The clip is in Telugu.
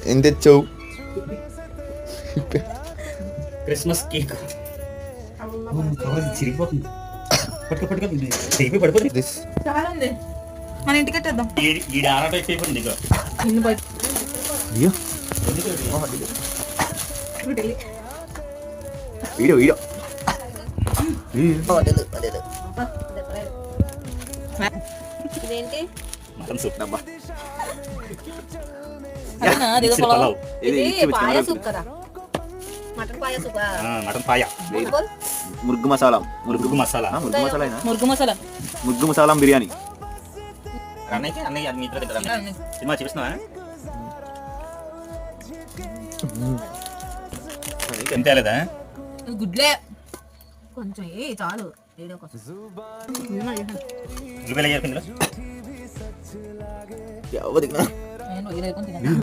ఏం తెచ్చావు? క్రిస్మస్ కేక్ చిరిగిపోతుంది. పడిపోతుంది. చాలా ఉంది, మన ఇంటికి వచ్చేద్దాం. ఈ ఆరాట అయిపోయింది. ఇక నిన్ను బయట వీడియో వీడియో ఇదేంటి? మటన్ సూప్ డబ్బా. అదేనా? అదేదో పొలం. పలావ్. ఇది పాయ సూప్ కదా, మటన్ పాయ సూప్. మటన్ పాయ. మురుగు మసాలా. మురుగు మసాలా. మురుగు మసాలా మురుగు మసాలా. మురుగు మసాలా బిర్యానీ. అన్నయ్య మీ ఇద్దరు తింటారా? సినిమా చూపిస్తున్నావా? ఏం తేలేదా? గుడ్లే కొంచెం చాలు. వీడియో కోసం ఉల్లిపాయలు వేయాలి ఇందులో. ఎవరు నేను